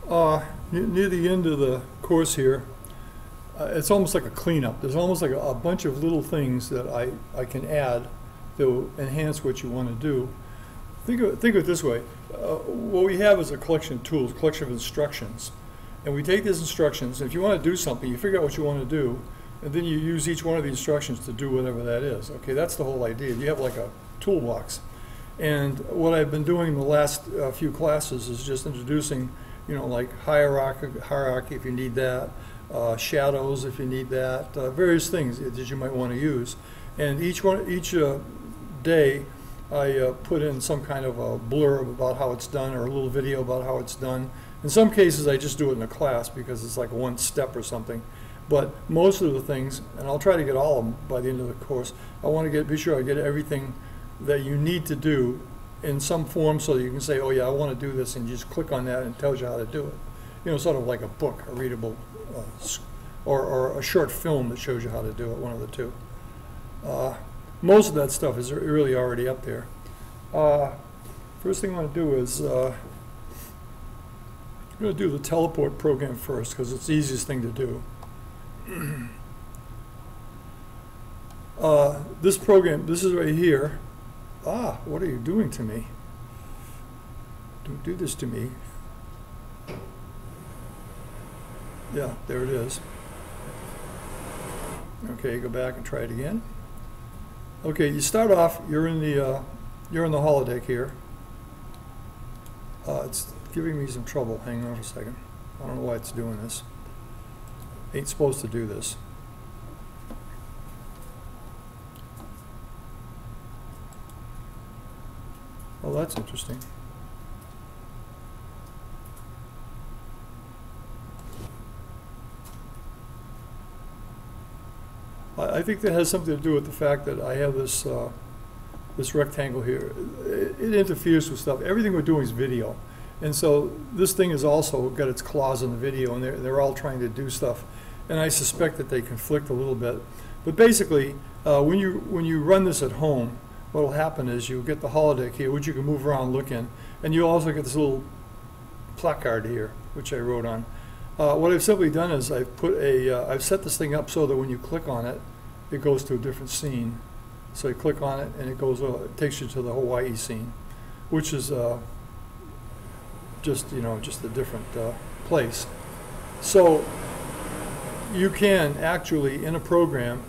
Near the end of the course here, it's almost like a cleanup. There's almost like a bunch of little things that I can add to enhance what you want to do. Think of it this way. What we have is a collection of tools, a collection of instructions. And we take these instructions, and if you want to do something, you figure out what you want to do, and then you use each one of the instructions to do whatever that is. Okay, that's the whole idea. You have like a toolbox. And what I've been doing the last few classes is just introducing, you know, like hierarchy if you need that, shadows if you need that, various things that you might want to use. And each day I put in some kind of a blurb about how it's done or a little video about how it's done. In some cases I just do it in a class because it's like one step or something. But most of the things, and I'll try to get all of them by the end of the course, I want to be sure I get everything that you need to do in some form so that you can say, oh yeah, I want to do this, and you just click on that and it tells you how to do it. You know, sort of like a book, a readable, or a short film that shows you how to do it, one of the two. Most of that stuff is really already up there. First thing I want to do is, I'm going to do the teleport program first because it's the easiest thing to do. This program, this is right here. What are you doing to me? Don't do this to me. Yeah, there it is. Okay, go back and try it again. Okay, you start off, you're in the holodeck here. It's giving me some trouble. Hang on for a second. I don't know why it's doing this. Ain't supposed to do this. Well, that's interesting. I think that has something to do with the fact that I have this this rectangle here. It interferes with stuff. Everything we're doing is video. And so this thing has also got its claws in the video, and they're all trying to do stuff. And I suspect that they conflict a little bit. But basically, when you run this at home, what will happen is you'll get the holodeck here, which you can move around and look in. And you also get this little placard here, which I wrote on. What I've simply done is I've set this thing up so that when you click on it, it goes to a different scene. So you click on it, and it takes you to the Hawaii scene, which is just a different place. So you can actually, in a program,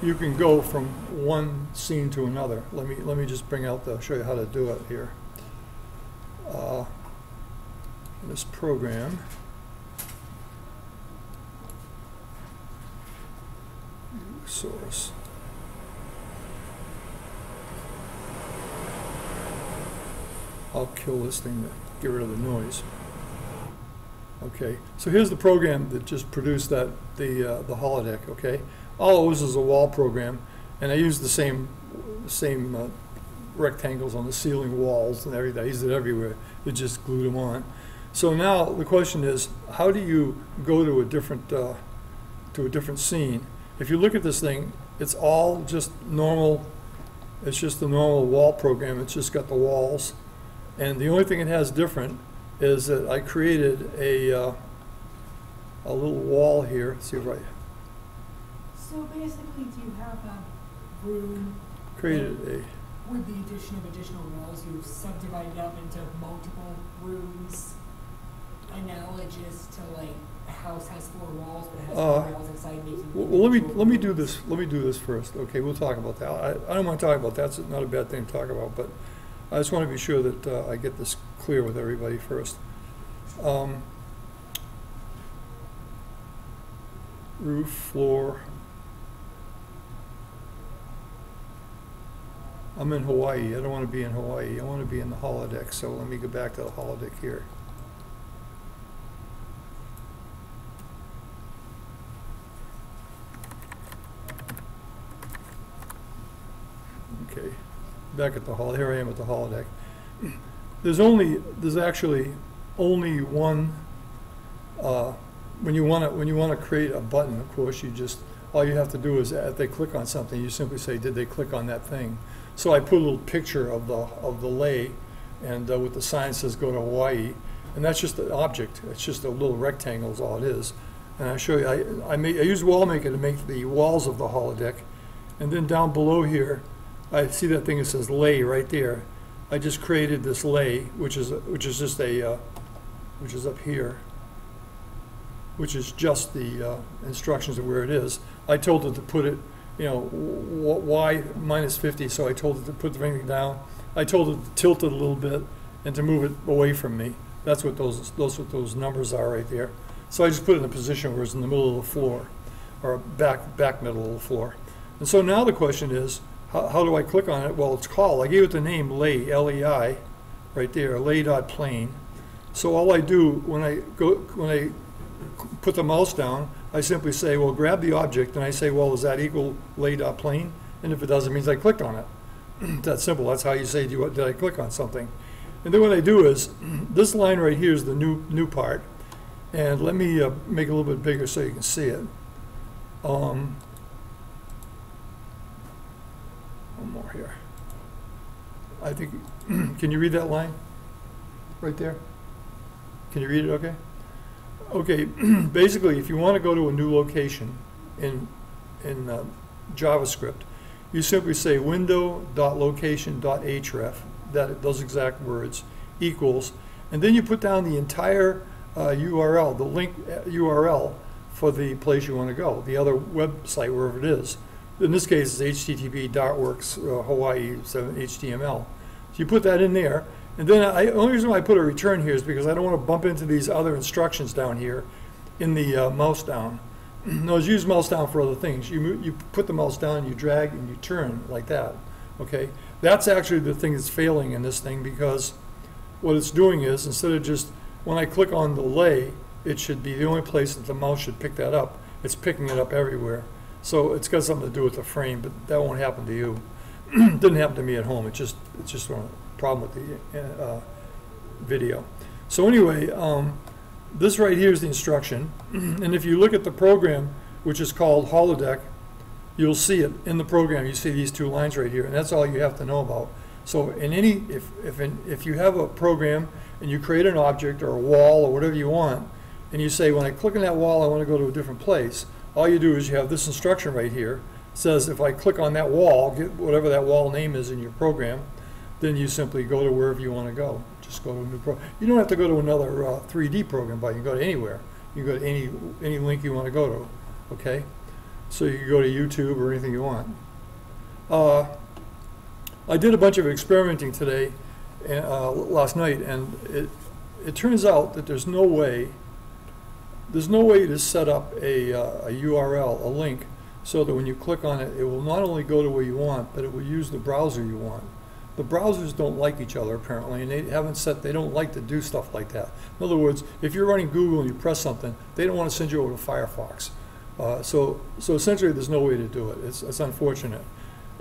you can go from one scene to another. Let me just show you how to do it here. This program. Source. I'll kill this thing to get rid of the noise. Okay, so here's the program that just produced the holodeck. Okay, all it was is a wall program, and I used the same rectangles on the ceiling, walls, and everything. I used it everywhere. It just glued them on. So now the question is, how do you go to a different scene? If you look at this thing, it's all just normal. It's just the normal wall program. It's just got the walls, and the only thing it has different is that I created a little wall here. Let's see right. So basically, do you have a room? Created with the addition of additional walls, you've subdivided up into multiple rooms, analogous to like a house has 4 walls, but it has 4 walls inside. Well, let me do this. Let me do this first. Okay, we'll talk about that. I don't want to talk about that. That's not a bad thing to talk about, but I just want to be sure that I get this clear with everybody first. Roof, floor. I'm in Hawaii. I don't want to be in Hawaii. I want to be in the holodeck. So let me go back to the holodeck here. Okay, back at the holodeck. Here I am at the holodeck. There's actually only one. When you want to create a button, of course, all you have to do is if they click on something, you simply say, did they click on that thing? So I put a little picture of the lay, and with the sign says go to Hawaii, and that's just the object. It's just a little rectangle is all it is. And I show you, I use WallMaker to make the walls of the holodeck, and then down below here, I see that thing that says lay right there. I just created this lay, which is just a, which is up here, which is just the instructions of where it is. I told it to put it, you know, y minus 50, so I told it to put the thing down. I told it to tilt it a little bit and to move it away from me. That's what those numbers are right there. So I just put it in a position where it's in the middle of the floor, or back middle of the floor. And so now the question is, how do I click on it? Well, it's called, I gave it the name lay, L-E-I, right there, lay.plane. So all I do when I put the mouse down, I simply say, well, grab the object, and I say, well, does that equal lay.plane? And if it does, it means I clicked on it. That's simple. That's how you say, did I click on something? And then what I do is, this line right here is the new part. And let me make it a little bit bigger so you can see it. One more here. I think, can you read that line right there? Can you read it okay? Okay, basically, if you want to go to a new location in JavaScript, you simply say window.location.href, those exact words, equals, and then you put down the entire URL, the link URL for the place you want to go, the other website, wherever it is. In this case, it's http://dartworks Hawaii HTML. So you put that in there, and then the only reason why I put a return here is because I don't want to bump into these other instructions down here in the mouse down. No, use mouse down for other things. You put the mouse down, you drag, and you turn like that. Okay, that's actually the thing that's failing in this thing, because what it's doing is, instead of just when I click on the lay, it should be the only place that the mouse should pick that up. It's picking it up everywhere. So it's got something to do with the frame, but that won't happen to you. It didn't happen to me at home. It's just a problem with the video. So anyway, this right here is the instruction. And if you look at the program, which is called holodeck, you'll see it in the program. You see these two lines right here, and that's all you have to know about. So in any, if you have a program and you create an object or a wall or whatever you want, and you say, when I click on that wall, I want to go to a different place, all you do is you have this instruction right here. It says if I click on that wall, get whatever that wall name is in your program, then you simply go to wherever you want to go. Just go to a new program. You don't have to go to another 3D program, but you can go to anywhere. You can go to any link you want to go to, okay? So you can go to YouTube or anything you want. I did a bunch of experimenting today, last night, and it turns out that there's no way to set up a URL, a link, so that when you click on it, it will not only go to where you want, but it will use the browser you want. The browsers don't like each other apparently, and they don't like to do stuff like that. In other words, if you're running Google and you press something, they don't want to send you over to Firefox. So essentially, there's no way to do it. It's unfortunate.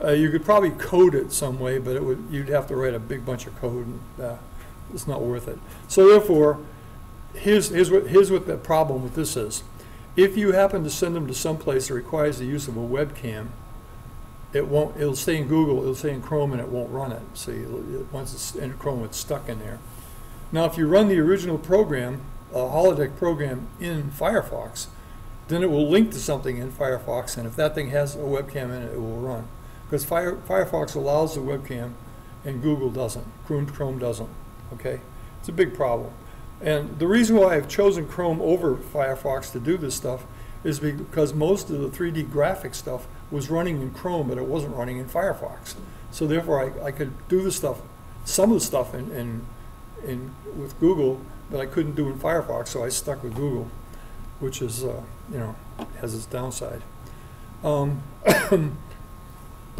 You could probably code it some way, but you'd have to write a big bunch of code, and it's not worth it. So therefore, here's what the problem with this is. If you happen to send them to some place that requires the use of a webcam, it'll stay in Google, it'll stay in Chrome, and it won't run it. See, once it's in Chrome, it's stuck in there. Now, if you run the original program, a holodeck program in Firefox, then it will link to something in Firefox, and if that thing has a webcam in it, it will run. Because Firefox allows the webcam, and Google doesn't. Chrome doesn't. Okay, it's a big problem. And the reason why I've chosen Chrome over Firefox to do this stuff is because most of the 3D graphic stuff was running in Chrome, but it wasn't running in Firefox. So therefore, I could do the stuff, some of the stuff with Google that I couldn't do in Firefox. So I stuck with Google, which is has its downside. The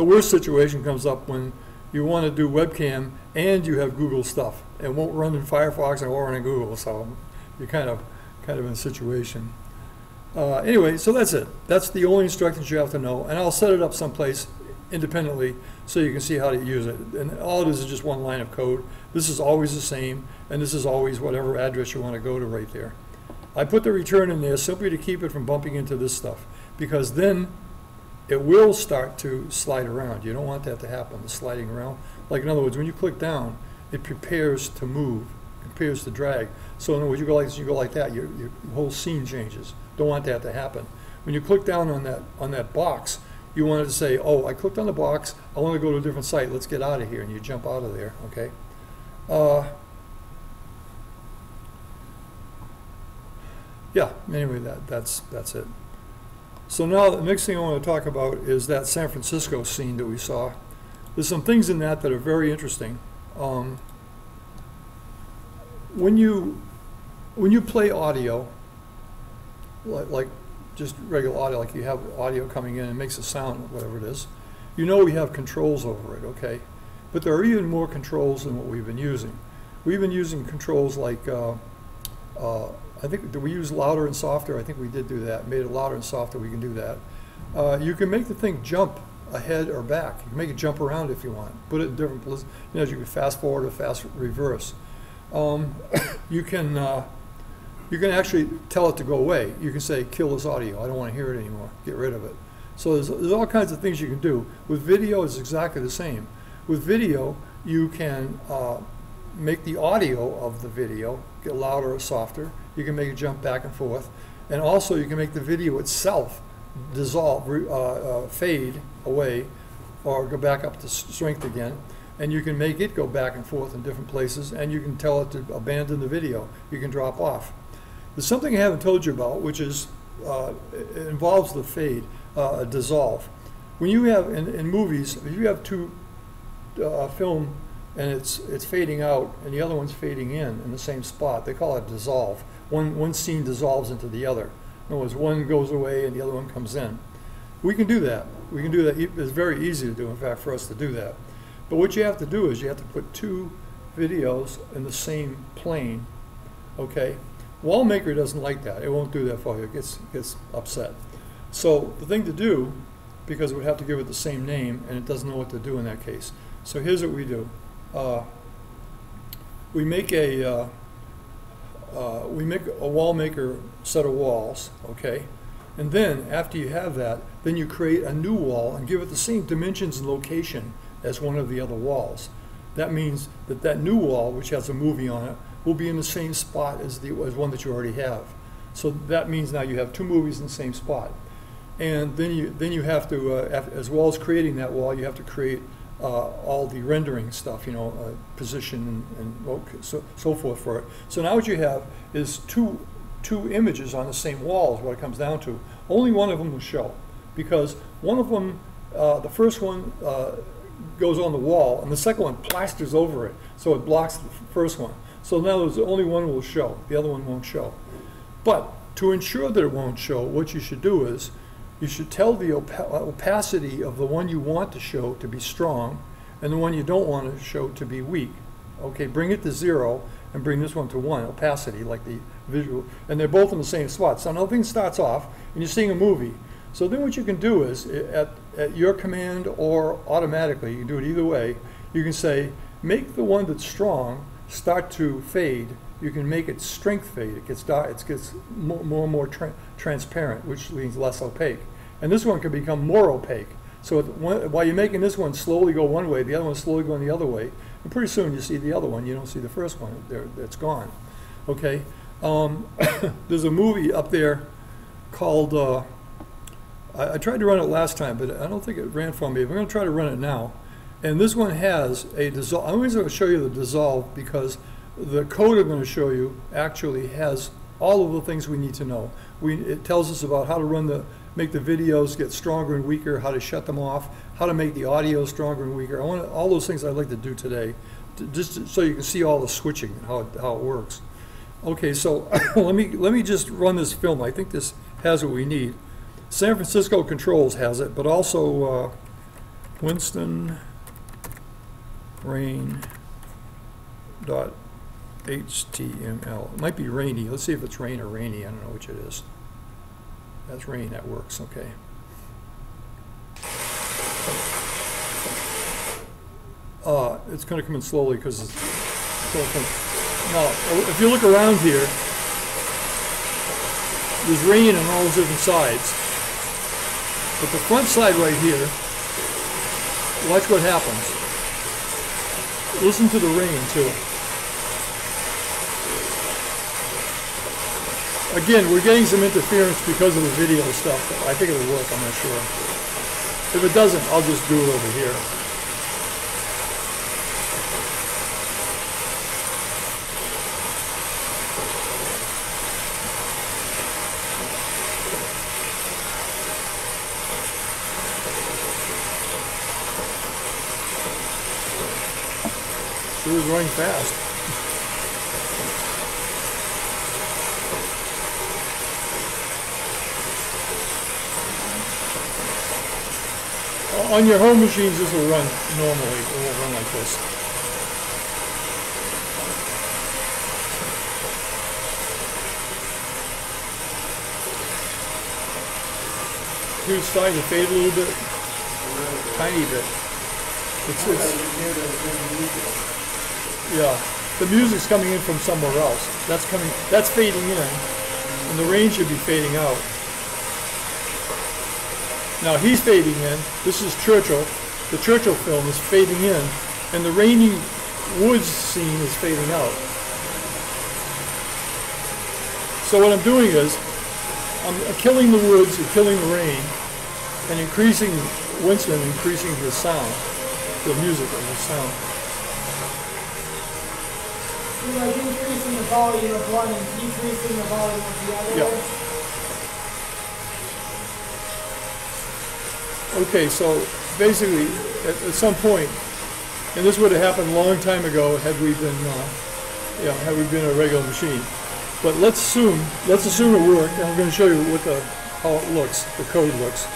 worst situation comes up when you want to do webcam and you have Google stuff. It won't run in Firefox and it won't run in Google, so you're kind of in a situation. Anyway, so that's it. That's the only instructions you have to know, and I'll set it up someplace independently so you can see how to use it. And all it is just one line of code. This is always the same, and this is always whatever address you want to go to right there. I put the return in there simply to keep it from bumping into this stuff, because then it will start to slide around. You don't want that to happen, the sliding around. Like in other words, when you click down, it prepares to move, appears to drag. So in other words, you go like this, you go like that, your whole scene changes. Don't want that to happen. When you click down on that box, you wanted to say, oh, I clicked on the box, I want to go to a different site, let's get out of here, and you jump out of there, okay? Yeah, anyway, that's it. So now the next thing I want to talk about is that San Francisco scene that we saw. There's some things in that are very interesting. When you play audio, like just regular audio, like you have audio coming in and makes a sound, whatever it is, you know we have controls over it, okay? But there are even more controls than what we've been using. We've been using controls like, I think, did we use louder and softer? I think we did do that. Made it louder and softer, we can do that. You can make the thing jump ahead or back. You can make it jump around if you want. Put it in different places. You know, you can fast forward or fast reverse. You can actually tell it to go away. You can say, kill this audio. I don't want to hear it anymore. Get rid of it. So there's all kinds of things you can do. With video, it's exactly the same. With video, you can make the audio of the video get louder or softer. You can make it jump back and forth. And also, you can make the video itself dissolve, fade away, or go back up to strength again. And you can make it go back and forth in different places, and you can tell it to abandon the video. You can drop off. There's something I haven't told you about, which is, it involves the fade, dissolve. When you have, in movies, if you have two film and it's fading out and the other one's fading in the same spot, they call it dissolve. One scene dissolves into the other. In other words, one goes away and the other one comes in. We can do that. We can do that. It's very easy to do, in fact, for us to do that. But what you have to do is you have to put two videos in the same plane, okay? WallMaker doesn't like that. It won't do that for you. It gets upset. So the thing to do, because we have to give it the same name, and it doesn't know what to do in that case. So here's what we do. We make a WallMaker set of walls, okay? And then after you have that, then you create a new wall and give it the same dimensions and location as one of the other walls. That means that that new wall, which has a movie on it, will be in the same spot as one that you already have. So that means now you have two movies in the same spot. And then you have to, as well as creating that wall, you have to create all the rendering stuff, you know, position and so forth for it. So now what you have is two images on the same wall is what it comes down to. Only one of them will show, because one of them, the first one goes on the wall, and the second one plasters over it, so it blocks the first one. So now there's only one will show, the other one won't show. But to ensure that it won't show, what you should do is you should tell the opacity of the one you want to show to be strong and the one you don't want to show to be weak. Okay, bring it to 0 and bring this one to 1, opacity, like the visual, and they're both in the same spot. So now the thing starts off and you're seeing a movie. So then what you can do is, at your command or automatically, you can do it either way, you can say, make the one that's strong start to fade. You can make it strength fade. It gets more and more transparent, which means less opaque. And this one can become more opaque. So while you're making this one slowly go one way, the other one slowly going the other way, and pretty soon you see the other one. You don't see the first one. It's gone. Okay. There's a movie up there called. I tried to run it last time, but I don't think it ran for me. I'm going to try to run it now. And this one has a dissolve. I'm always going to show you the dissolve because the code I'm going to show you actually has all of the things we need to know. It tells us about how to make the videos get stronger and weaker, how to shut them off, how to make the audio stronger and weaker. I want all those things I'd like to do today, just so you can see all the switching and how it works. Okay, so let me just run this film. I think this has what we need. San Francisco Controls has it, but also Winston rain.html. It might be rainy. Let's see if it's rain or rainy. I don't know which it is. That's rain. That works. Okay. It's going to come in slowly because it's now, if you look around here, there's rain on all those different sides. But the front side right here, watch what happens. Listen to the rain too. Again, we're getting some interference because of the video stuff, but I think it'll work, I'm not sure. If it doesn't, I'll just do it over here. Sure is running fast. On your home machines, this will run normally. It won't run like this. Here it's starting to fade a little bit, tiny bit. Yeah, the music's coming in from somewhere else. That's fading in, and the rain should be fading out. Now he's fading in. This is Churchill. The Churchill film is fading in, and the rainy woods scene is fading out. So what I'm doing is, I'm killing the woods and killing the rain, and increasing Winston, increasing his sound, the music of his sound. You're like increasing the volume of one and decreasing the volume of the other. Yep. Okay, so basically, at some point, and this would have happened a long time ago had we been a regular machine. But let's assume it worked, and I'm going to show you how it looks, the code looks.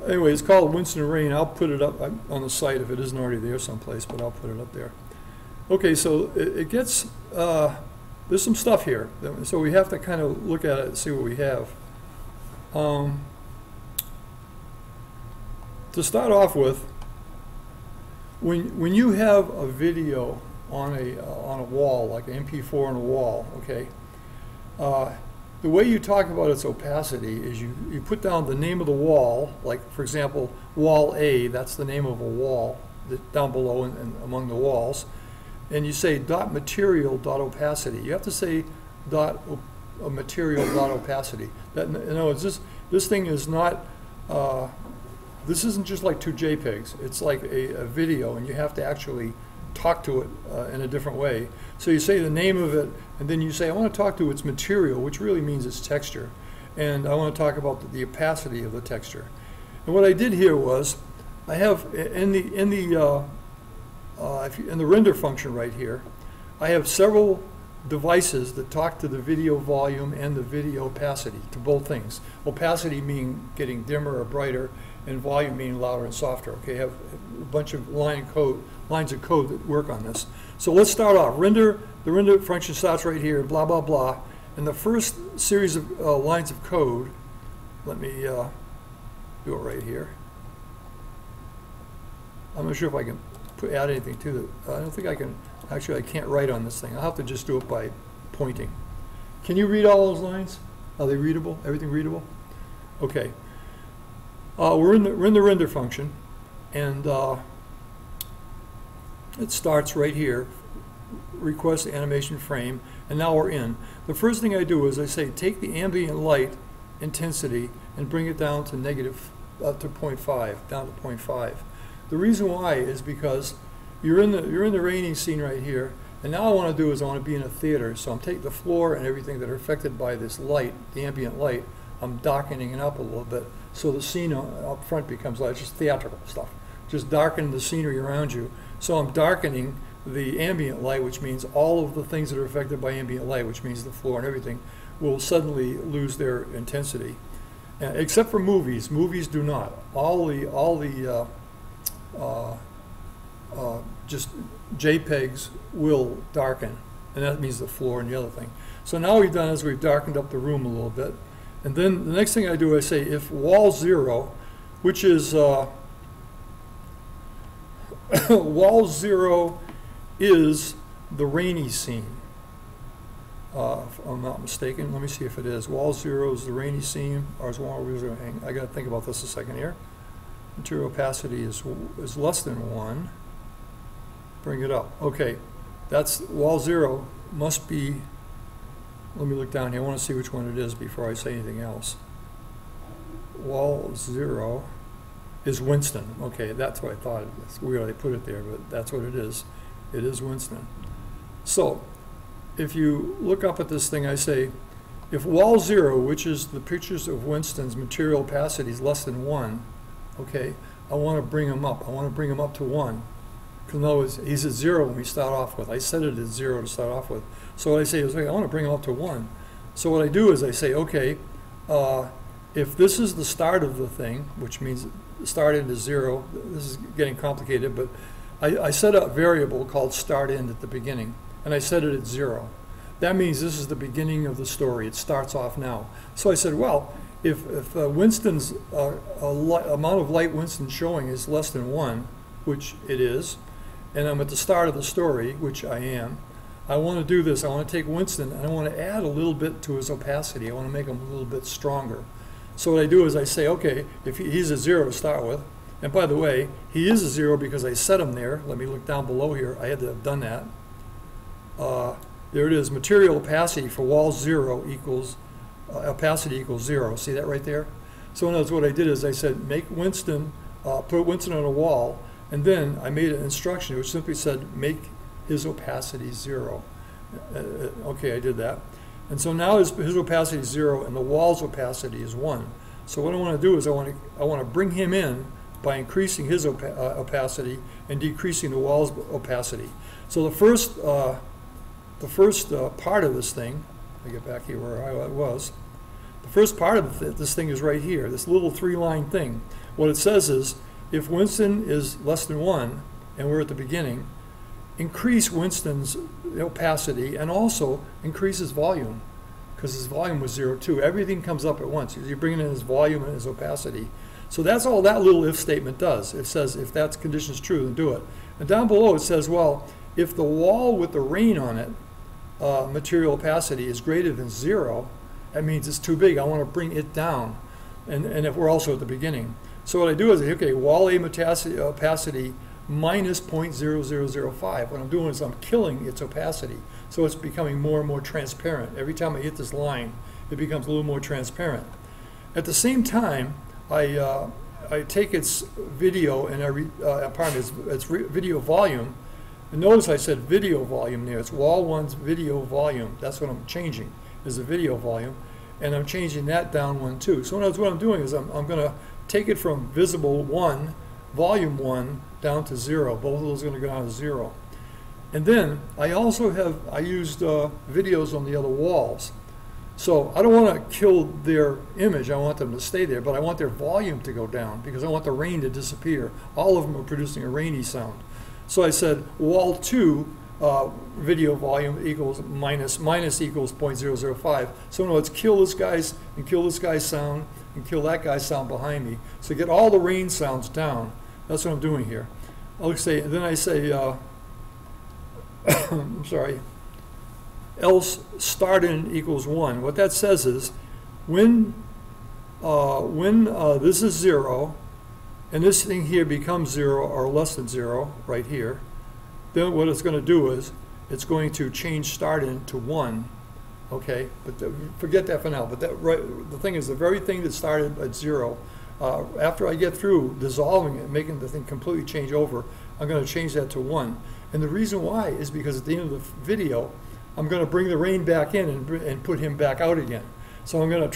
Anyway, it's called Winston Rain. I'll put it up on the site if it isn't already there someplace, but I'll put it up there. Okay, so it gets. There's some stuff here, so we have to kind of look at it and see what we have. To start off with, when you have a video on a wall, like an MP4 on a wall, okay, the way you talk about its opacity is you put down the name of the wall, like for example, wall A, that's the name of a wall down below and among the walls. And you say .material.opacity. You have to say material.opacity. That, in other words, this thing is not, this isn't just like two JPEGs. It's like a video, and you have to actually talk to it in a different way. So you say the name of it, and then you say, I want to talk to its material, which really means its texture. And I want to talk about the opacity of the texture. And what I did here was, I have in the render function right here, I have several devices that talk to the video volume and the video opacity, to both things. Opacity meaning getting dimmer or brighter, and volume meaning louder and softer. Okay, I have a bunch of lines of code that work on this. So let's start off. The render function starts right here, blah, blah, blah. And the first series of lines of code, let me do it right here. I'm not sure if I can add anything to it. I don't think I can. Actually, I can't write on this thing. I'll have to just do it by pointing. Can you read all those lines? Are they readable? Everything readable? Okay. We're in the render function, and it starts right here. Request animation frame, and now we're in. The first thing I do is I say take the ambient light intensity and bring it down to negative to 0.5, down to 0.5. The reason why is because you're in the rainy scene right here, and now I want to do is I want to be in a theater, so I'm taking the floor and everything that are affected by this light, the ambient light, I'm darkening it up a little bit, so the scene up front becomes light, just theatrical stuff, just darken the scenery around you. So I'm darkening the ambient light, which means all of the things that are affected by ambient light, which means the floor and everything, will suddenly lose their intensity. Except for movies. Movies do not. All the just JPEGs will darken, and that means the floor and the other thing. So now what we've done is we've darkened up the room a little bit, and then the next thing I do, I say if wall 0, which is wall 0 is the rainy scene. If I'm not mistaken, let me see if it is. Wall 0 is the rainy scene, or is wall 0? I got to think about this a second here. Material opacity is less than 1. bring it up. Okay, that's wall 0 must be, let me look down here. I want to see which one it is before I say anything else. Wall 0 is Winston. Okay, that's what I thought. It's weird they put it there, but that's what it is. It is Winston. So, if you look up at this thing, I say, if wall 0, which is the pictures of Winston's material opacity, is less than 1, okay, I want to bring him up. I want to bring him up to 1. Because in other words, he's at 0 when we start off with. I set it at 0 to start off with. So what I say is, okay, I want to bring him up to 1. So what I do is I say, okay, if this is the start of the thing, which means start end is 0, this is getting complicated, but I set a variable called start end at the beginning, and I set it at 0. That means this is the beginning of the story. It starts off now. So I said, well, if Winston's amount of light Winston's showing is less than 1, which it is, and I'm at the start of the story, which I am, I want to do this. I want to take Winston and I want to add a little bit to his opacity. I want to make him a little bit stronger. So what I do is I say, okay, if he's a 0 to start with, and by the way, he is a 0 because I set him there. Let me look down below here. I had to have done that. There it is. Material opacity for wall 0 equals, opacity equals 0. See that right there? So in other words, what I did is I said, make Winston, put Winston on a wall, and then I made an instruction which simply said, make his opacity 0. Okay, I did that. And so now his opacity is 0 and the wall's opacity is 1. So what I want to do is I want to bring him in by increasing his opacity and decreasing the wall's opacity. So the first part of this thing, let me get back here where I was. The first part of this thing is right here, this little 3-line thing. What it says is, if Winston is less than 1, and we're at the beginning, increase Winston's opacity and also increase his volume, because his volume was 0 too. Everything comes up at once. You're bringing in his volume and his opacity. So that's all that little if statement does. It says if that condition is true, then do it. And down below it says, well, if the wall with the rain on it, material opacity, is greater than 0, that means it's too big. I want to bring it down. And if we're also at the beginning. So what I do is, okay, wall A opacity minus 0.0005. What I'm doing is I'm killing its opacity. So it's becoming more and more transparent. Every time I hit this line, it becomes a little more transparent. At the same time, I take its video and its video volume. And notice I said video volume there. It's wall 1's video volume. That's what I'm changing, is the video volume. And I'm changing that down 1 too. So what I'm doing is I'm going to take it from visible 1, volume 1, down to 0. Both of those are going to go down to 0. And then I also used videos on the other walls. So I don't want to kill their image. I want them to stay there, but I want their volume to go down because I want the rain to disappear. All of them are producing a rainy sound. So I said wall 2 video volume equals minus equals 0.005. So no, let's kill this guy's and kill this guy's sound and kill that guy's sound behind me. So get all the rain sounds down. That's what I'm doing here. I'll say, then I say, I'm sorry, else start in equals 1. What that says is when this is 0 and this thing here becomes 0 or less than 0 right here, then what it's going to do is it's going to change start in to 1. Okay, but forget that for now. But the thing is, the very thing that started at 0, after I get through dissolving it, making the thing completely change over, I'm going to change that to 1. And the reason why is because at the end of the video, I'm going to bring the rain back in and put him back out again. So I'm going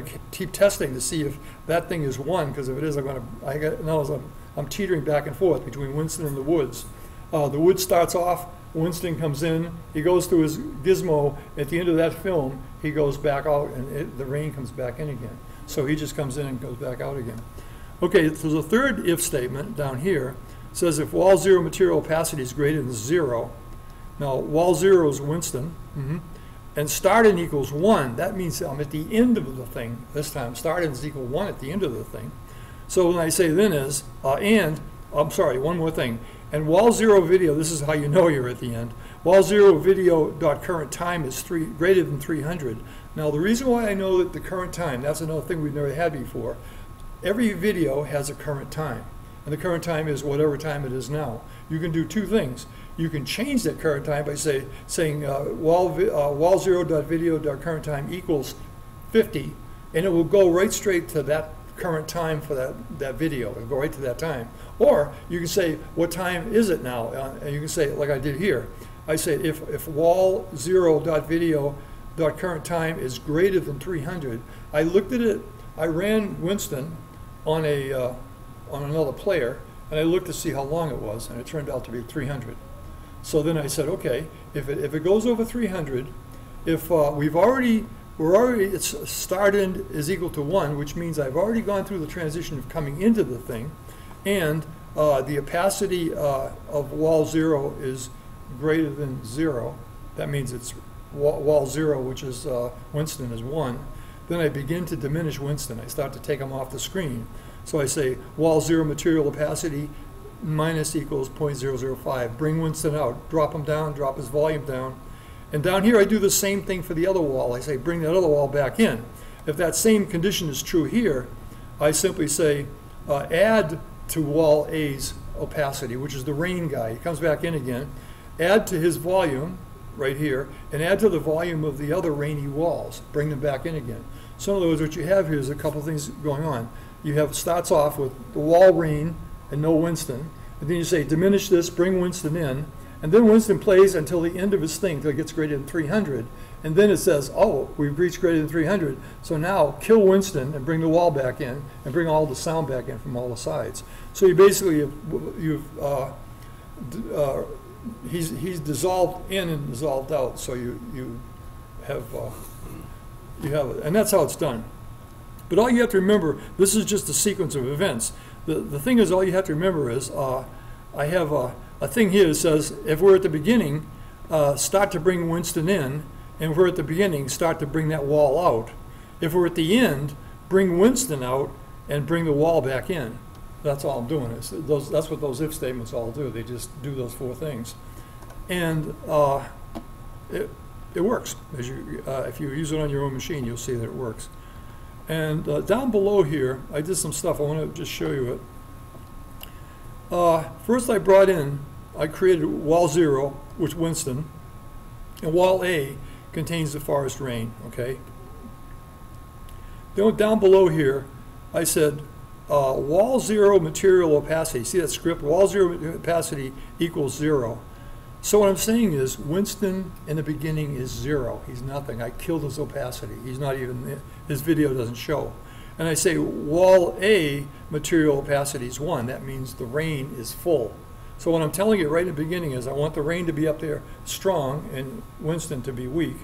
to keep testing to see if that thing is 1, because if it is, I'm teetering back and forth between Winston and the woods. The wood starts off, Winston comes in, he goes through his gizmo, at the end of that film, he goes back out and the rain comes back in again. So he just comes in and goes back out again. Okay, so the third if statement down here says if wall 0 material opacity is greater than 0, now wall 0 is Winston, and start in equals 1, that means I'm at the end of the thing this time. Start in is equal 1 at the end of the thing. So when I say then is, I'm sorry, one more thing. And wall 0 video, this is how you know you're at the end. Wall 0 video dot current time is greater than 300. Now the reason why I know that the current time, that's another thing we've never had before. Every video has a current time. and the current time is whatever time it is now. You can do two things. You can change that current time by saying wall0.video.current time equals 50, and it will go right straight to that current time for that video. It'll go right to that time. Or you can say, what time is it now? And you can say, like I did here, I say if wall0.video.current time is greater than 300, I looked at it, I ran Winston on another player, and I looked to see how long it was, and it turned out to be 300. So then I said, okay, if it goes over 300, if it's start end is equal to 1, which means I've already gone through the transition of coming into the thing, and the opacity of wall 0 is greater than 0. That means it's wall 0, which is Winston, is 1. Then I begin to diminish Winston. I start to take him off the screen. So I say wall 0 material opacity minus equals 0.005. Bring Winston out. Drop him down. Drop his volume down. And down here I do the same thing for the other wall. I say bring that other wall back in. If that same condition is true here, I simply say add to wall A's opacity, which is the rain guy. He comes back in again. Add to his volume right here, and add to the volume of the other rainy walls. Bring them back in again. So in other words, what you have here is a couple things going on. You have starts off with the wall rain and no Winston, and then you say diminish this, bring Winston in, and then Winston plays until the end of his thing, until it gets greater than 300, and then it says, oh, we've reached greater than 300, so now kill Winston and bring the wall back in, and bring all the sound back in from all the sides. So you basically, he's dissolved in and dissolved out, so you have it, and that's how it's done. But all you have to remember, this is just a sequence of events. The thing is, all you have to remember is, I have a thing here that says, if we're at the beginning, start to bring Winston in, and if we're at the beginning, start to bring that wall out. If we're at the end, bring Winston out and bring the wall back in. That's all I'm doing. That's what those if statements all do. They just do those four things. And it works. If you use it on your own machine, you'll see that it works. And down below here, I did some stuff. I want to just show you it. First I created wall 0, which Winston, and wall A contains the forest rain, okay? Then down below here, I said wall 0 material opacity. See that script? Wall 0 opacity equals 0. So what I'm saying is Winston in the beginning is 0. He's nothing. I killed his opacity. He's not even, his video doesn't show. And I say wall A material opacity is 1. That means the rain is full. So what I'm telling you right in the beginning is I want the rain to be up there strong and Winston to be weak.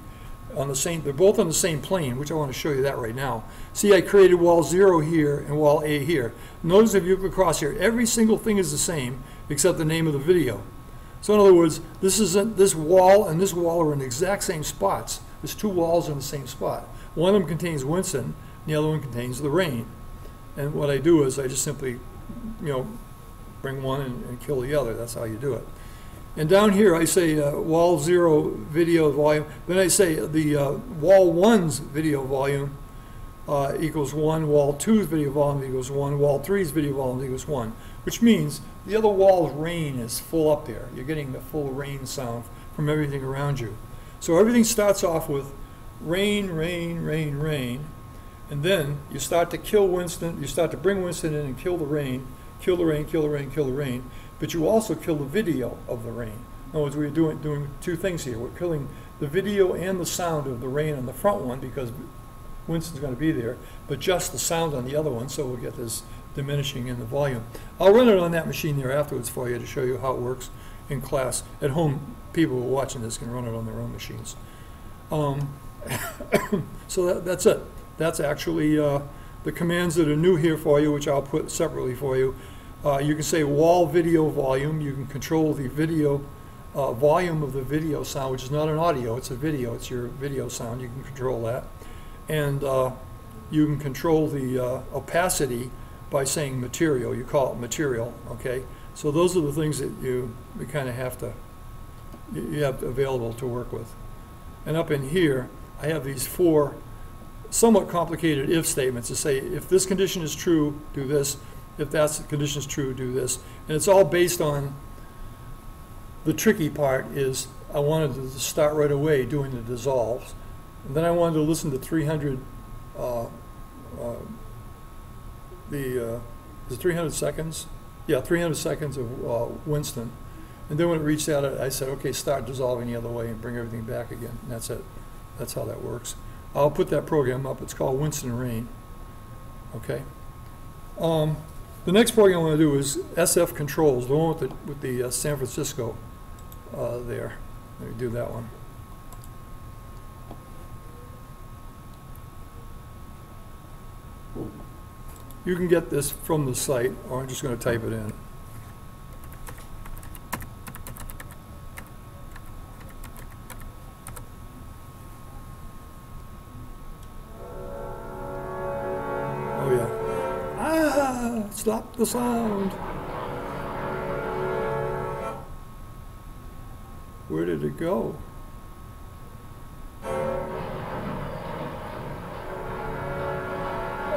They're both on the same plane, which I want to show you that right now. See, I created wall 0 here and wall A here. Notice if you look across here, every single thing is the same except the name of the video. So in other words, this wall and this wall are in the exact same spots. There's two walls in the same spot. One of them contains Winston, and the other one contains the rain. And what I do is I just simply, bring one and kill the other. That's how you do it. And down here I say wall 0 video volume. Then I say the wall 1's video volume equals 1, wall 2's video volume equals 1, wall 3's video volume equals 1, which means the other wall's rain is full up there. You're getting the full rain sound from everything around you. So everything starts off with rain, rain, rain, rain, and then you start to kill Winston, you start to bring Winston in and kill the rain, kill the rain, kill the rain, kill the rain, but you also kill the video of the rain. In other words, we're doing two things here. We're killing the video and the sound of the rain on the front one because Winston's going to be there, but just the sound on the other one, so we'll get this diminishing in the volume. I'll run it on that machine there afterwards for you to show you how it works in class. At home, people who are watching this can run it on their own machines. So that's it. That's actually the commands that are new here for you, which I'll put separately for you. You can say wall video volume. You can control the video volume of the video sound, which is not an audio, it's a video. It's your video sound. You can control that. And you can control the opacity by saying material. You call it material, okay? So those are the things that you kind of have available to work with. And up in here, I have these four somewhat complicated if statements to say, if this condition is true, do this. If that's the condition's true, do this. And it's all based on, the tricky part is I wanted to start right away doing the dissolves. And then I wanted to listen to 300, is it 300 seconds? Yeah, 300 seconds of Winston. And then when it reached that, I said, okay, start dissolving the other way and bring everything back again. And that's it. That's how that works. I'll put that program up. It's called Winston Rain. Okay. The next program I want to do is SF Controls, the one with the San Francisco there. Let me do that one. You can get this from the site, or I'm just going to type it in. Oh yeah. Ah! Stop the sound. Where did it go?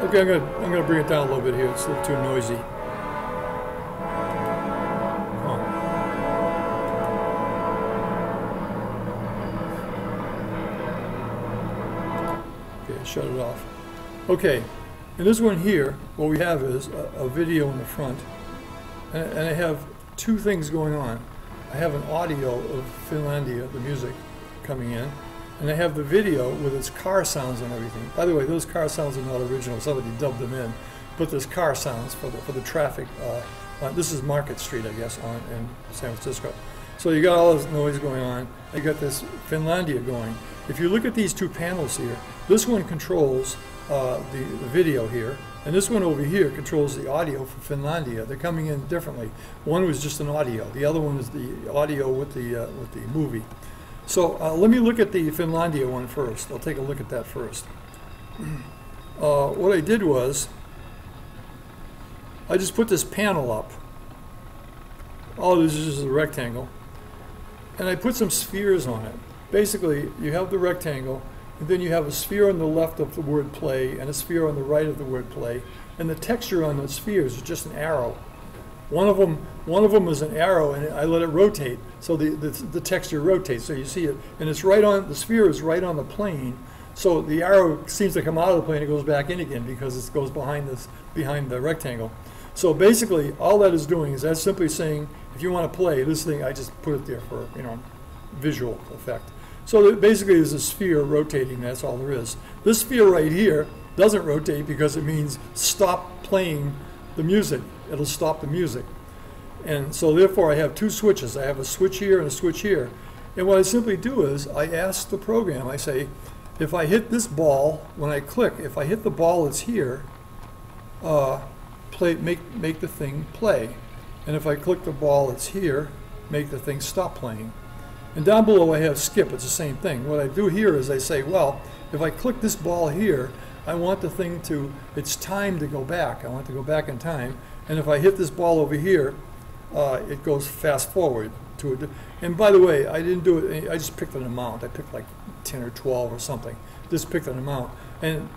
Okay, I'm gonna bring it down a little bit here. It's a little too noisy. Oh. Okay, shut it off. Okay, and this one here, what we have is a video in the front, and I have two things going on. I have an audio of Finlandia, the music, coming in. And I have the video with its car sounds and everything. By the way, those car sounds are not original. Somebody dubbed them in. But there's car sounds for the traffic. This is Market Street, I guess, in San Francisco. So you got all this noise going on. You got this Finlandia going. If you look at these two panels here, this one controls the video here, and this one over here controls the audio for Finlandia. They're coming in differently. One was just an audio. The other one is the audio with the movie. So let me look at the Finlandia one first. I'll take a look at that first. What I did was, I just put this panel up. All it is just a rectangle. And I put some spheres on it. Basically, you have the rectangle, and then you have a sphere on the left of the word play, and a sphere on the right of the word play. And the texture on the spheres is just an arrow. One of them is an arrow, and I let it rotate, so the texture rotates, so you see it, and it's right on, the sphere is right on the plane, so the arrow seems to come out of the plane and goes back in again because it goes behind the rectangle. So basically, all that is doing is that's simply saying, if you want to play this thing, I just put it there for, visual effect. So basically, there's a sphere rotating. That's all there is. This sphere right here doesn't rotate because it means stop playing the music. It'll stop the music. And so therefore I have two switches. I have a switch here and a switch here. And what I simply do is I ask the program, I say, if I hit this ball, when I click, if I hit the ball that's here, make the thing play. And if I click the ball that's here, make the thing stop playing. And down below I have skip. It's the same thing. What I do here is I say, well, if I click this ball here, I want the thing to, it's time to go back. I want to go back in time. And if I hit this ball over here, it goes fast forward to it. And by the way, I didn't do it, I just picked an amount. I picked like 10 or 12 or something. Just picked an amount. And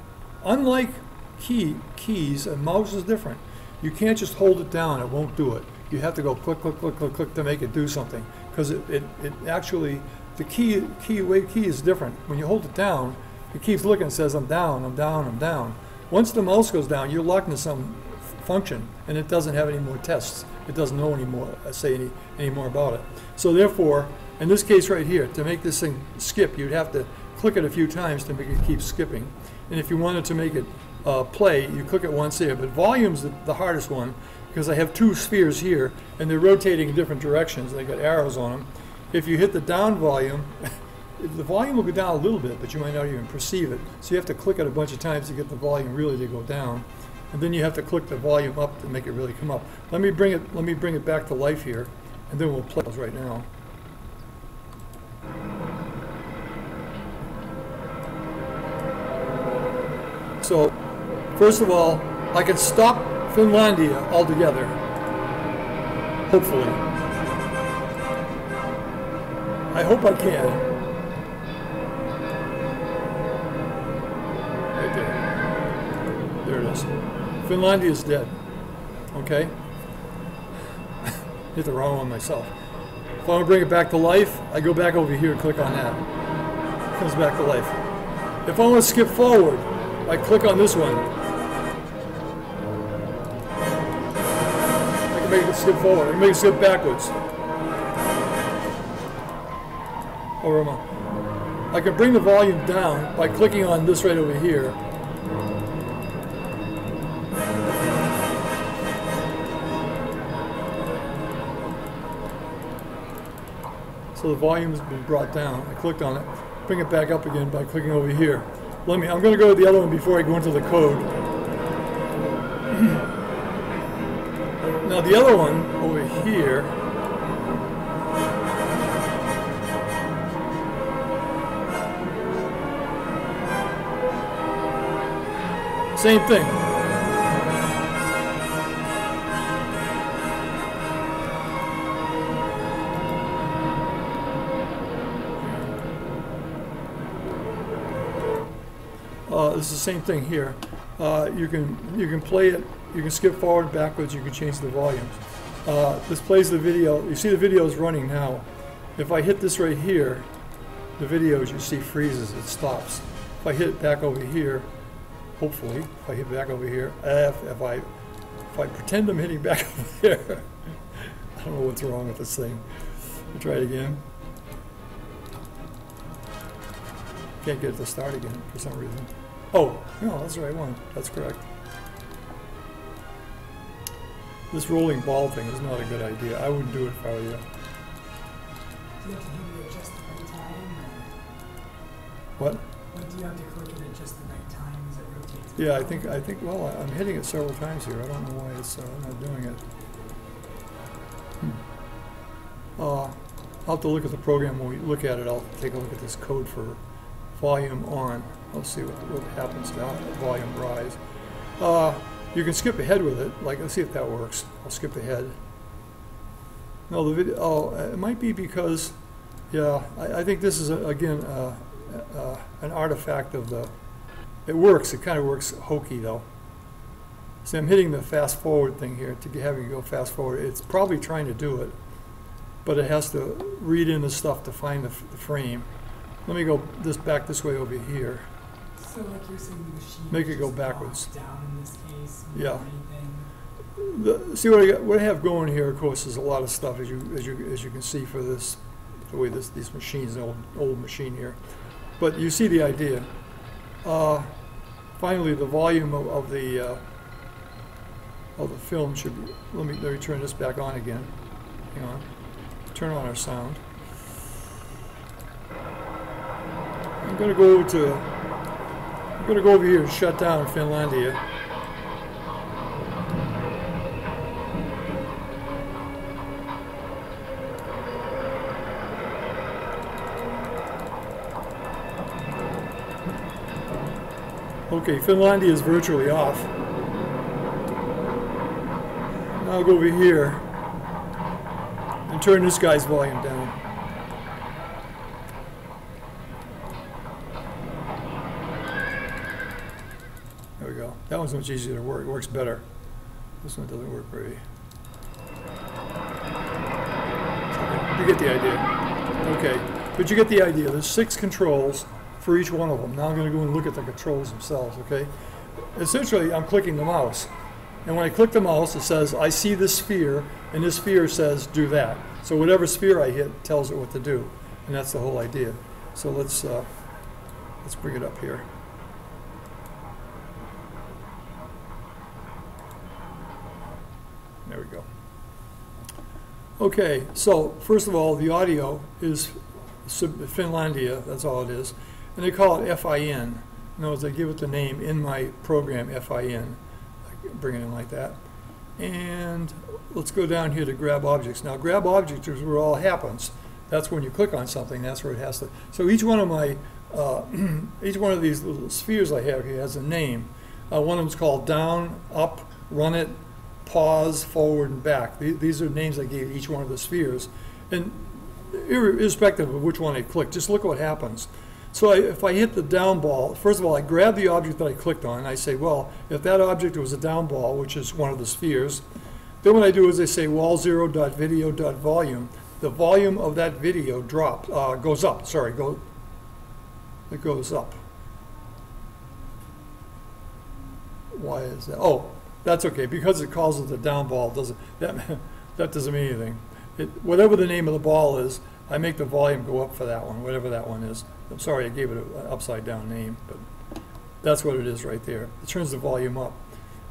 unlike keys, a mouse is different. You can't just hold it down, it won't do it. You have to go click, click, click, click, click to make it do something. Because it actually, the key is different. When you hold it down, it keeps looking and says, I'm down, I'm down, I'm down. Once the mouse goes down, you're locked into some function, and it doesn't have any more tests. It doesn't know anymore, any more about it. So therefore, in this case right here, to make this thing skip, you'd have to click it a few times to make it keep skipping. And if you wanted to make it play, you click it once here. But volume's the hardest one, because I have two spheres here, and they're rotating in different directions. They got arrows on them. If you hit the down volume, the volume will go down a little bit, but you might not even perceive it. So you have to click it a bunch of times to get the volume really to go down. And then you have to click the volume up to make it really come up. Let me bring it back to life here, and then we'll play those right now. So, first of all, I can stop Finlandia altogether, hopefully. I hope I can. Right there. There it is. Finlandia is dead. okay? Hit the wrong one myself. If I want to bring it back to life, I go back over here and click on that. It comes back to life. If I want to skip forward, I click on this one. I can make it skip forward. I can make it skip backwards. Or am I can bring the volume down by clicking on this right over here. So the volume has been brought down. I clicked on it. Bring it back up again by clicking over here. I'm going to go to the other one before I go into the code. Now the other one over here, same thing. It's the same thing here. You can play it. You can skip forward, backwards. You can change the volumes. This plays the video. You see the video is running now. If I hit this right here, the video, as you see, freezes. It stops. If I hit it back over here, hopefully, if I hit back over here, if I pretend I'm hitting back over here, I don't know what's wrong with this thing. I'll try it again. Can't get it to start again for some reason. Oh, no, that's the right one. That's correct. This rolling ball thing is not a good idea. I wouldn't do it if I were you. Do you have to hit it at just the right time? What? Or do you have to click it at just the right time as it rotates? Yeah, I think, well, I'm hitting it several times here. I don't know why it's not doing it. I'll have to look at the program. When we look at it, I'll take a look at this code for volume on. Let's see what happens now. Volume rise. You can skip ahead with it. Like, let's see if that works. I'll skip ahead. No, the video. Oh, it might be because, yeah, I think this is again an artifact of the. It works. It kind of works hokey though. See, I'm hitting the fast forward thing here to having you go fast forward. It's probably trying to do it, but it has to read in the stuff to find the frame. Let me go back this way over here. So like you're saying the machine Make it go just backwards. drops down in this case. Yeah. Anything. See what I have going here, of course, is a lot of stuff as you can see for this, the way these machines, an old machine here. But you see the idea. Finally, the volume of the film should be. Let me turn this back on again. Hang on. Turn on our sound. I'm going to go over here and shut down Finlandia. Okay, Finlandia is virtually off. Now I'll go over here and turn this guy's volume down. There we go. That one's much easier to work. It works better. This one doesn't work very. Okay, you get the idea. Okay, but you get the idea. There's 6 controls for each one of them. Now I'm going to go and look at the controls themselves, okay? Essentially, I'm clicking the mouse. And when I click the mouse, it says, I see this sphere, and this sphere says, do that. So whatever sphere I hit tells it what to do. And that's the whole idea. So let's bring it up here. There we go. Okay, so first of all, the audio is Finlandia, that's all it is. And they call it FIN. In other words, I give it the name in my program, FIN. I bring it in like that. And let's go down here to grab objects. Now, grab objects is where it all happens. That's when you click on something, that's where it has to. So each one of my, each one of these little spheres I have here has a name. One of them is called down, up, run it, pause, forward, and back. These are names I gave each one of the spheres. And irrespective of which one I click, just look what happens. So if I hit the down ball, first of all, I grab the object that I clicked on, and I say, well, if that object was a down ball, which is one of the spheres, Then what I do is I say wall0.video.volume. The volume of that video goes up. Sorry, it goes up. Why is that? Oh, that's okay, because it calls it the down ball. That doesn't mean anything. Whatever the name of the ball is, I make the volume go up for that one, whatever that one is. I'm sorry I gave it an upside down name, but that's what it is right there. It turns the volume up.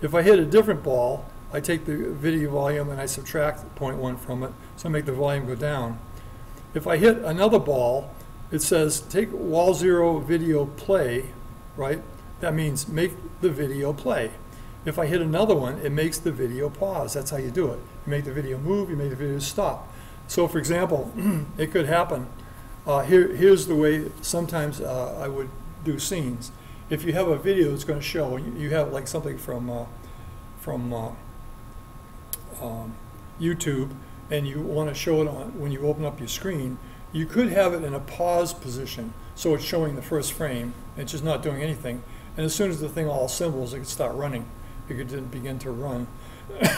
If I hit a different ball, I take the video volume and I subtract 0.1 from it, so I make the volume go down. If I hit another ball, it says take wall 0 video play, right? That means make the video play. If I hit another one, it makes the video pause. That's how you do it. You make the video move, you make the video stop. So for example, it could happen, here's the way sometimes I would do scenes. If you have a video that's going to show, you have like something from YouTube, and you want to show it on when you open up your screen, you could have it in a pause position, so it's showing the first frame, and it's just not doing anything. And as soon as the thing all assembles, it can start running. It could begin to run.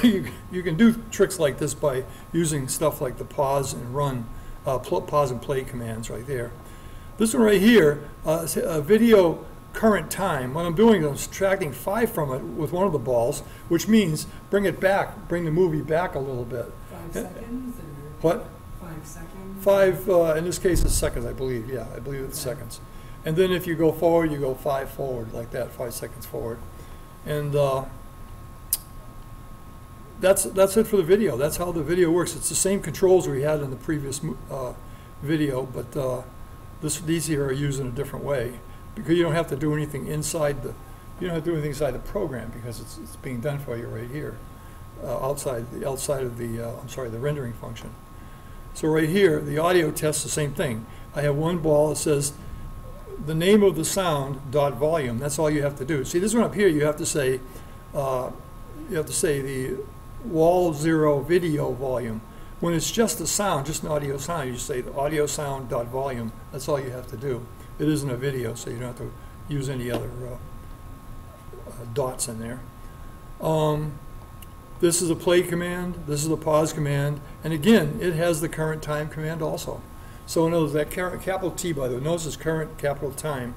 You can do tricks like this by using stuff like the pause and run, pause and play commands right there. This one right here, video current time. What I'm doing is I'm subtracting 5 from it with one of the balls, which means bring it back, bring the movie back a little bit. 5 seconds? What? 5 seconds? 5, in this case, it's seconds, I believe. Yeah, I believe it's seconds. And then if you go forward, you go 5 forward, like that, 5 seconds forward. And that's it for the video. That's how the video works. It's the same controls we had in the previous video, but these here are used in a different way, because you don't have to do anything inside the program, because it's being done for you right here, outside of the rendering function. So right here, the audio test the same thing. I have one ball that says the name of the sound dot volume. That's all you have to do. See, this one up here, you have to say the wall 0 video volume. When it's just a sound, just an audio sound, you say the audio sound dot volume. That's all you have to do. It isn't a video, so you don't have to use any other dots in there. This is a play command. This is a pause command. And again, it has the current time command also. So in other words, that capital T, by the way, notice it's current capital time.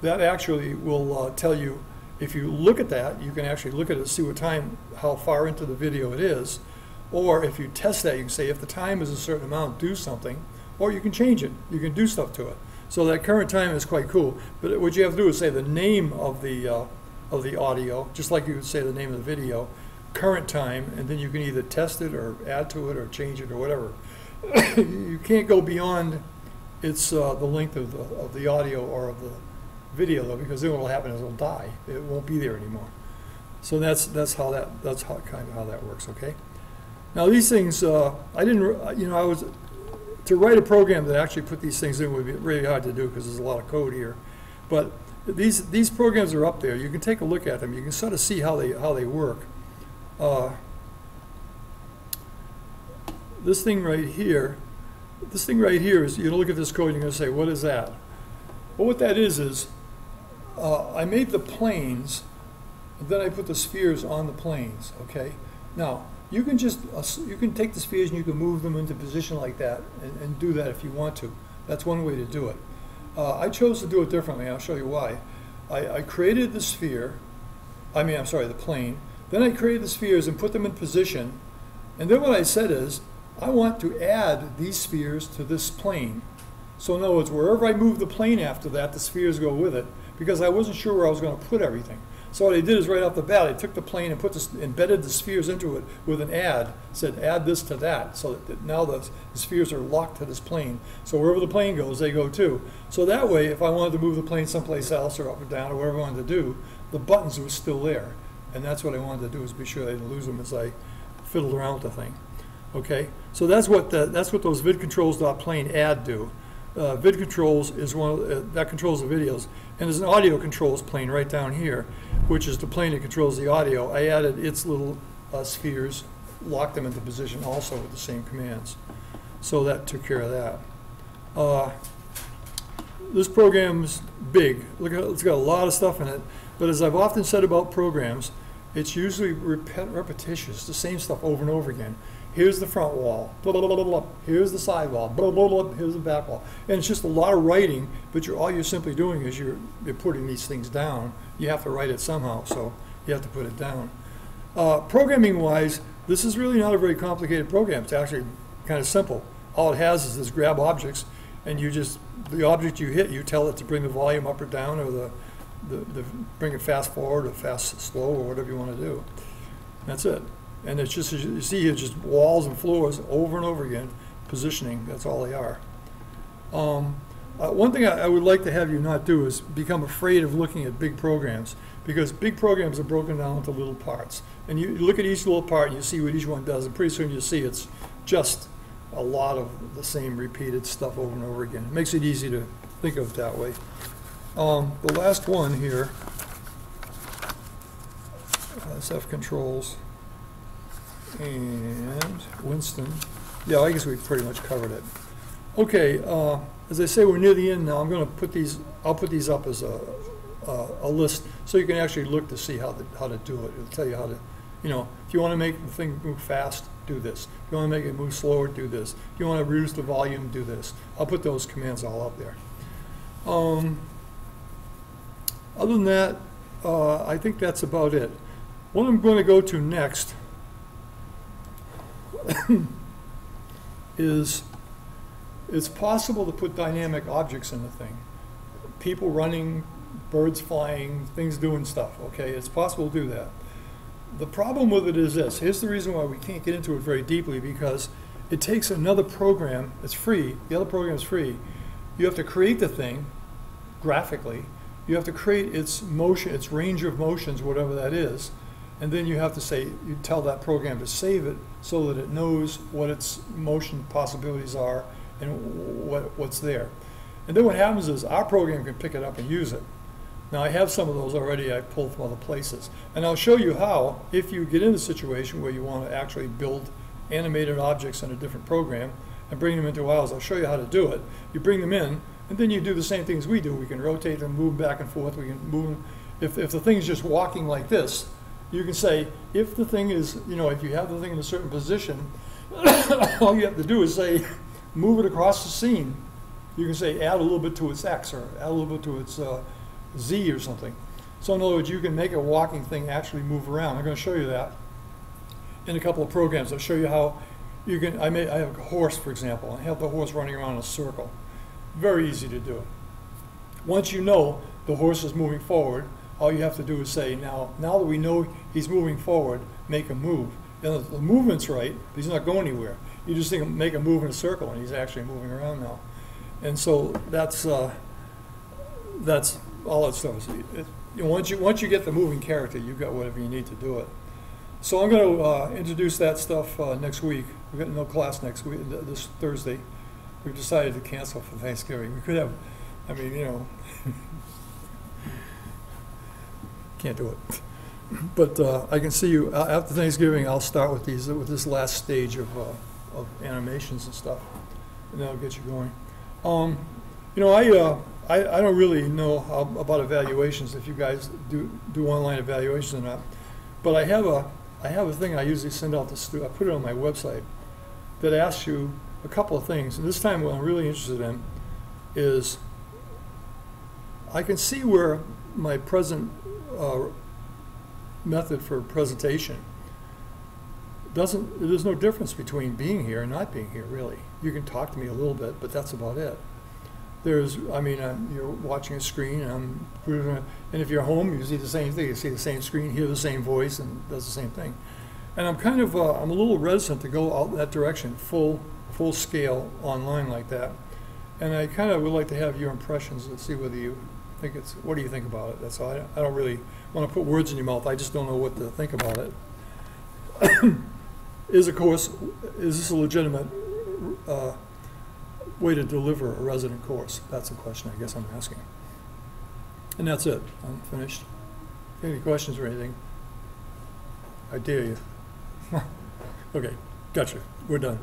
That actually will tell you, if you look at that, you can actually look at it, see what time, how far into the video it is. Or if you test that, you can say, if the time is a certain amount, do something. Or you can change it. You can do stuff to it. So that current time is quite cool. But what you have to do is say the name of the audio, just like you would say the name of the video, current time, and then you can either test it or add to it or change it or whatever. You can't go beyond the length of the audio or of the video, though, because then what will happen is it'll die. It won't be there anymore. So that's kind of how that works. Okay. Now these things, to write a program that actually put these things in would be really hard to do, because there's a lot of code here. But these programs are up there. You can take a look at them. You can sort of see how they work. This thing right here is, you look at this code and you're going to say, what is that? Well, what that is I made the planes, and then I put the spheres on the planes, okay? Now, you can take the spheres and you can move them into position like that and do that if you want to. That's one way to do it. I chose to do it differently. I'll show you why. I created the the plane. Then I created the spheres and put them in position. And then what I said is, I want to add these spheres to this plane. So in other words, wherever I move the plane after that, the spheres go with it, because I wasn't sure where I was going to put everything. So what I did is right off the bat, I took the plane and embedded the spheres into it with an add, said add this to that, so that now the spheres are locked to this plane. So wherever the plane goes, they go too. So that way, if I wanted to move the plane someplace else or up or down or whatever I wanted to do, the buttons were still there. And that's what I wanted to do, is be sure I didn't lose them as I fiddled around with the thing. Okay, so that's what those vidcontrols.plane add do. Vidcontrols is that controls the videos, and there's an audio controls plane right down here, which is the plane that controls the audio. I added its little spheres, locked them into position also with the same commands. So that took care of that. This program's big. Look at it, it's got a lot of stuff in it. But as I've often said about programs, it's usually repetitious, the same stuff over and over again. Here's the front wall, blah, blah, blah, blah, blah. Here's the side wall, blah, blah, blah, blah. Here's the back wall. And it's just a lot of writing, but all you're simply doing is you're putting these things down. You have to write it somehow, so you have to put it down. Programming-wise, this is really not a very complicated program. It's actually kind of simple. All it has is this grab objects, and the object you hit, you tell it to bring the volume up or down, or bring it fast forward or fast slow, or whatever you want to do. That's it. And it's just, as you see, it's just walls and floors over and over again, positioning. That's all they are. One thing I would like to have you not do is become afraid of looking at big programs, because big programs are broken down into little parts. And you look at each little part and you see what each one does, and pretty soon you see it's just a lot of the same repeated stuff over and over again. It makes it easy to think of it that way. The last one here, SF controls, and Winston. Yeah, I guess we pretty much covered it. Okay, as I say, we're near the end now. I'm going to put these. I'll put these up as a list, so you can actually look to see how to do it. It'll tell you how to, if you want to make the thing move fast, do this. If you want to make it move slower, do this. If you want to reduce the volume, do this. I'll put those commands all up there. Other than that, I think that's about it. What I'm going to go to next is it's possible to put dynamic objects in the thing. People running, birds flying, things doing stuff, okay? It's possible to do that. The problem with it is this. Here's the reason why we can't get into it very deeply, because it takes another program. It's free. The other program is free. You have to create the thing graphically. You have to create its motion, its range of motions, whatever that is. And then you have to say, you tell that program to save it so that it knows what its motion possibilities are and what's there. And then what happens is our program can pick it up and use it. Now I have some of those already I pulled from other places. And I'll show you how, if you get in a situation where you want to actually build animated objects in a different program and bring them into ours, I'll show you how to do it. You bring them in, and then you do the same things we do. We can rotate them, move them back and forth. We can move them. If the thing is just walking like this, you can say, if the thing is, if you have the thing in a certain position, all you have to do is say, move it across the scene. You can say, add a little bit to its X, or add a little bit to its Z or something. So in other words, you can make a walking thing actually move around. I'm going to show you that in a couple of programs. I'll show you how you can, I have a horse, for example. I have the horse running around in a circle. Very easy to do. Once you know the horse is moving forward, all you have to do is say, now that we know he's moving forward, make him move. And the movement's right, but he's not going anywhere. You just think, make him move in a circle, and he's actually moving around now. And so that's all it does. Once you get the moving character, you've got whatever you need to do it. So I'm going to introduce that stuff next week. We've got no class next week, this Thursday. We've decided to cancel for Thanksgiving. We could have, can't do it. But I can see you after Thanksgiving. I'll start with this last stage of animations and stuff, and that'll get you going. I don't really know about evaluations, if you guys do online evaluations or not, but I have a thing I usually send out to students. I put it on my website that asks you a couple of things. And this time, what I'm really interested in is I can see where my present method for presentation there's no difference between being here and not being here, really. You can talk to me a little bit, but that's about it. You're watching a screen, and if you're home, you see the same thing. You see the same screen, hear the same voice, and does the same thing. And I'm kind of, I'm a little reticent to go out that direction, full scale online like that. And I kind of would like to have your impressions and see whether you think what do you think about it? That's all. I don't really want to put words in your mouth. I just don't know what to think about it. Is this a legitimate way to deliver a resident course? That's the question I guess I'm asking. And that's it. I'm finished. Any questions or anything? I dare you. Okay, gotcha. We're done.